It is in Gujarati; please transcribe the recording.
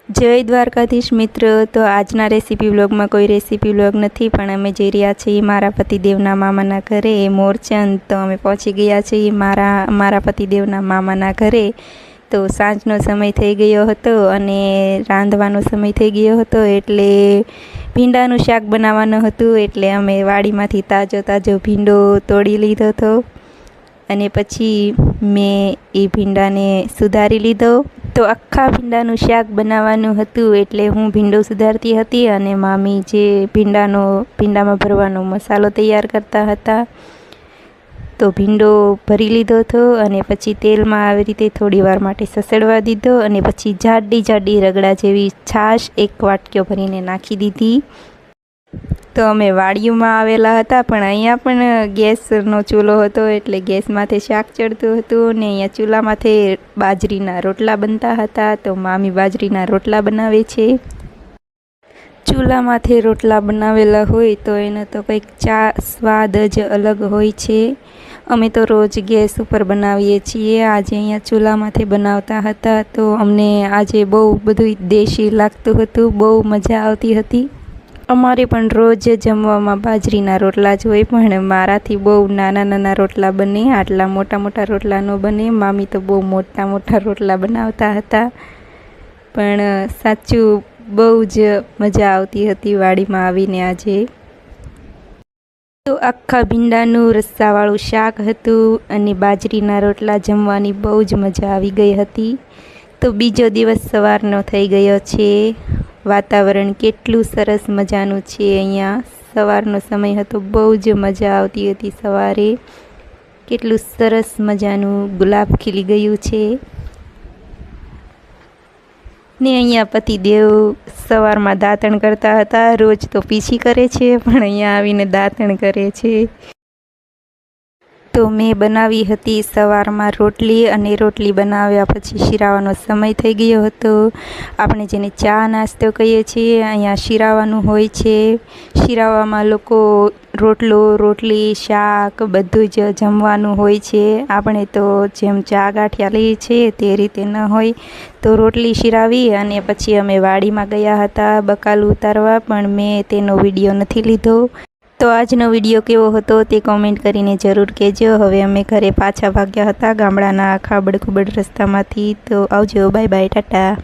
જય દ્વારકાધીશ મિત્રો। તો આજના રેસીપી વ્લોગમાં કોઈ રેસીપી વ્લોગ નથી, પણ અમે જઈ રહ્યા છીએ મારા પતિદેવના મામાના ઘરે મોરચંદ। તો અમે પહોંચી ગયા છીએ મારા પતિદેવના મામાના ઘરે। તો સાંજનો સમય થઈ ગયો હતો અને રાંધવાનો સમય થઈ ગયો હતો, એટલે ભીંડાનું શાક બનાવવાનું હતું। એટલે અમે વાડીમાંથી તાજો ભીંડો તોડી લીધો હતો અને પછી મેં એ ભીંડાને સુધારી લીધો। તો આખા ભીંડાનું શાક બનાવવાનું હતું, એટલે હું ભીંડો સુધારતી હતી અને મામી જે ભીંડામાં ભરવાનો મસાલો તૈયાર કરતા હતા। તો ભીંડો ભરી લીધો હતો અને પછી તેલમાં આવી રીતે થોડી વાર માટે સસડવા દીધો અને પછી જાડી રગડા જેવી છાશ એક વાટકીઓ ભરીને નાખી દીધી। તો અમે વાડીઓમાં આવેલા હતા, પણ અહીંયા પણ ગેસનો ચૂલો હતો, એટલે ગેસમાંથી શાક ચડતું હતું ને અહીંયા ચૂલામાંથી બાજરીના રોટલા બનતા હતા। તો મામી બાજરીના રોટલા બનાવે છે। ચૂલામાંથી રોટલા બનાવેલા હોય તો એનો તો કંઈક સ્વાદ જ અલગ હોય છે। અમે તો રોજ ગેસ ઉપર બનાવીએ છીએ, આજે અહીંયા ચૂલામાંથી બનાવતા હતા। તો અમને આજે બહુ બધું દેશી લાગતું હતું, બહુ મજા આવતી હતી। અમારે પણ રોજ જમવામાં બાજરીના રોટલા જ હોય, પણ મારાથી બહુ નાના રોટલા બને, આટલા મોટા રોટલા ન બને। મામી તો બહુ મોટા રોટલા બનાવતા હતા, પણ સાચું બહુ જ મજા આવતી હતી વાડીમાં આવીને આજે। તો આખા ભીંડાનું રસ્સાવાળું શાક હતું અને બાજરીના રોટલા જમવાની બહુ જ મજા આવી ગઈ હતી। તો બીજો દિવસ સવારનો થઈ ગયો છે। વાતાવરણ કેટલું સરસ મજાનું છે, અહીંયા સવારનો સમય હતો, બહુ જ મજા આવતી હતી સવારે। કેટલું સરસ મજાનું ગુલાબ ખીલી ગયું છે ને અહીંયા પતિદેવ સવારમાં દાંતણ કરતા હતા। રોજ તો પીછી કરે છે, પણ અહીંયા આવીને દાંતણ કરે છે। તો મેં બનાવી હતી સવારમાં રોટલી, અને રોટલી બનાવ્યા પછી શીરાવાનો સમય થઈ ગયો હતો। આપણે જેને ચા નાસ્તો કહીએ છીએ, અહીંયા શીરાવાનું હોય છે। શીરાવામાં લોકો રોટલી શાક બધું જ જમવાનું હોય છે। આપણે તો જેમ ચા ગાંઠિયા લઈએ છીએ તે રીતે ન હોય। તો રોટલી શીરાવી અને પછી અમે વાડીમાં ગયા હતા બકાલું ઉતારવા, પણ મેં તેનો વિડીયો નથી લીધો। તો આજનો વિડીયો કેવો હતો તે કોમેન્ટ કરીને જરૂર કહેજો। હવે અમે ઘરે પાછા ભાગ્યા હતા ગામડાના ખાબડ રસ્તામાંથી। તો આવજો, બાય બાય, ટાટા।